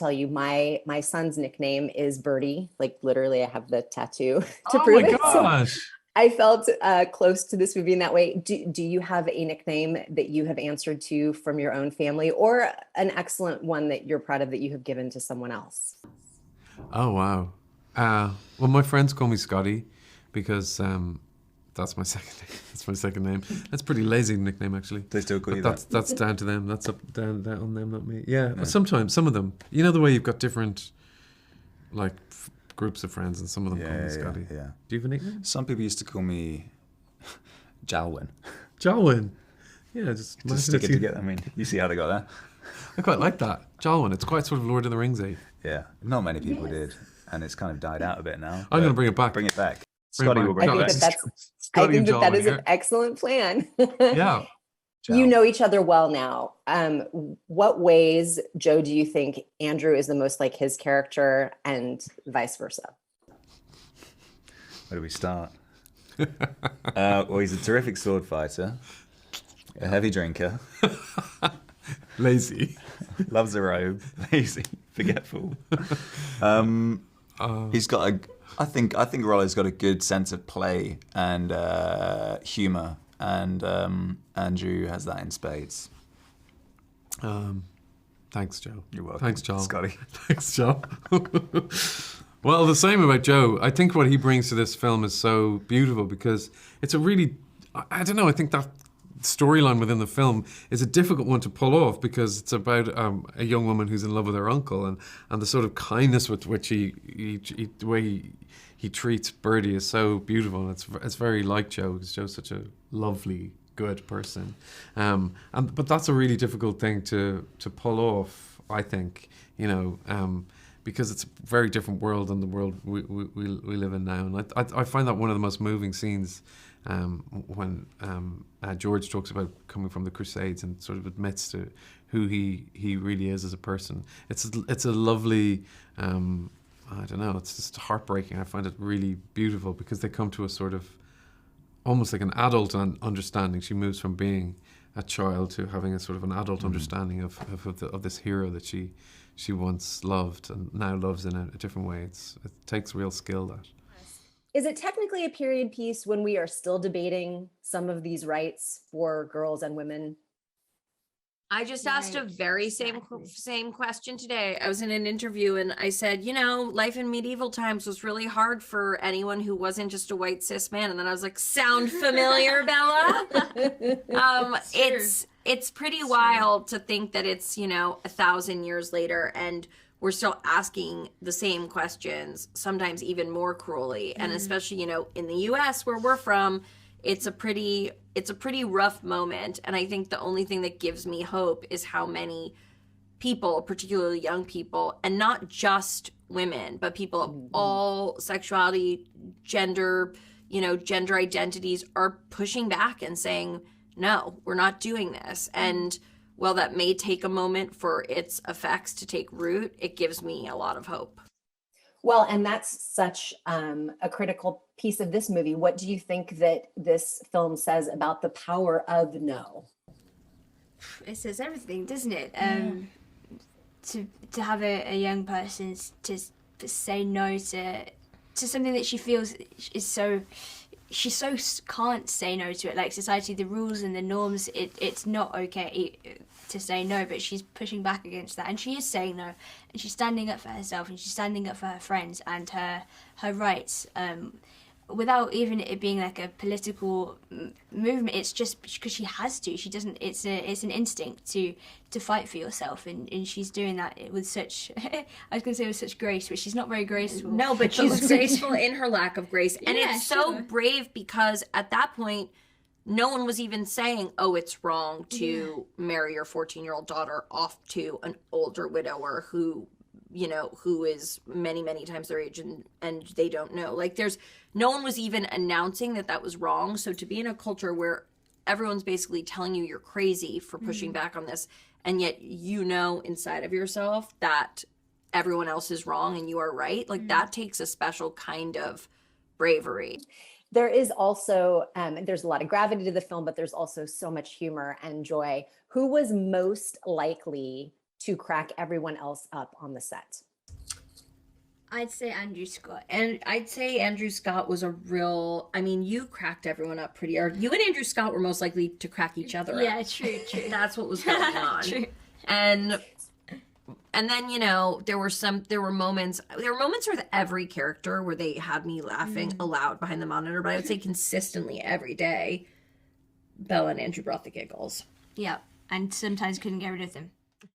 Tell you, my son's nickname is Birdie. Like literally, I have the tattoo to Oh prove my it. So gosh. I felt close to this movie in that way. Do you have a nickname that you have answered to from your own family, or an excellent one that you're proud of that you have given to someone else? Oh wow. Well, my friends call me Scotty because that's my second name. That's my second name. That's a pretty lazy nickname actually. They still call But you that's down to them. That's up down on them, not me. Yeah. Yeah. Sometimes some of them. You know the way you've got different like groups of friends, and some of them call me Scotty. Yeah. Do you have a nickname? Some people used to call me Jalwyn. Jalwyn. Yeah, just Stick it together. I mean, you see how they got there. I quite like that. Jalwyn. It's quite sort of Lord of the Rings-y. Yeah, not many people did, and it's kind of died out a bit now. I'm going to bring it back. Bring it back. Bring it Scotty back. will bring I it think back. that that's I Scotty think and that Jalwyn is an here. excellent plan. Yeah. You know each other well now. What ways, Joe, do you think Andrew is the most like his character, and vice versa? Where do we start? Well, he's a terrific sword fighter, a heavy drinker, Lazy. loves a robe, lazy, forgetful. He's got I think Rollo's got a good sense of play and humour, and Andrew has that in spades. Thanks, Joe. You're welcome. Thanks, Joe. Scotty. Thanks, Joe. Well, the same about Joe. I think what he brings to this film is so beautiful because it's a really, I don't know, I think that storyline within the film is a difficult one to pull off because it's about a young woman who's in love with her uncle, and the sort of kindness with which the way he treats Birdie is so beautiful. And it's very like Joe, because Joe's such a lovely, good person. But that's a really difficult thing to pull off, I think, you know, because it's a very different world than the world we live in now. And I find that one of the most moving scenes when George talks about coming from the Crusades and sort of admits to who he really is as a person. It's a lovely, I don't know, it's just heartbreaking. I find it really beautiful because they come to a sort of almost like an adult understanding. She moves from being a child to having a sort of an adult understanding of this hero that she once loved and now loves in a different way. It takes real skill, that. Is it technically a period piece when we are still debating some of these rights for girls and women? I just asked a very same question today. I was in an interview and I said, you know, life in medieval times was really hard for anyone who wasn't just a white cis man. And then I was like, sound familiar, Bella? It's pretty wild to think that it's, you know, 1,000 years later and we're still asking the same questions, sometimes even more cruelly. And especially, you know, in the US where we're from, it's a pretty rough moment. And I think the only thing that gives me hope is how many people, particularly young people, and not just women, but people of all sexuality, gender, you know, gender identities are pushing back and saying, no, we're not doing this. And while that may take a moment for its effects to take root, it gives me a lot of hope. Well, and that's such a critical piece of this movie. What do you think that this film says about the power of no? It says everything, doesn't it? To have a young person to say no to something that she feels is so, she so can't say no to it. Like society, the rules and the norms, it's not okay to say no, but she's pushing back against that, and she is saying no, and she's standing up for herself, and she's standing up for her friends and her rights, without even it being like a political movement. It's just because she has to. She doesn't. It's an instinct to fight for yourself, and she's doing that with such. I was going to say with such grace, but she's not very graceful. No, but she's graceful in her lack of grace, and Yeah, it's so sure. brave because at that point, no one was even saying, "Oh, it's wrong to marry your 14-year-old daughter off to an older widower who." You know, who is many, many times their age and they don't know. Like no one was even announcing that was wrong. So to be in a culture where everyone's basically telling you you're crazy for pushing back on this, and yet you know inside of yourself that everyone else is wrong and you are right, like that takes a special kind of bravery. There is also, there's a lot of gravity to the film, but there's also so much humor and joy. Who was most likely to crack everyone else up on the set? I'd say Andrew Scott. And I'd say Andrew Scott was a real, I mean, you cracked everyone up pretty hard. You and Andrew Scott were most likely to crack each other up. Yeah, true. That's what was going on. True. And then, you know, there were moments with every character where they had me laughing aloud behind the monitor, but I would say consistently every day, Bella and Andrew brought the giggles. Yeah, and sometimes couldn't get rid of them.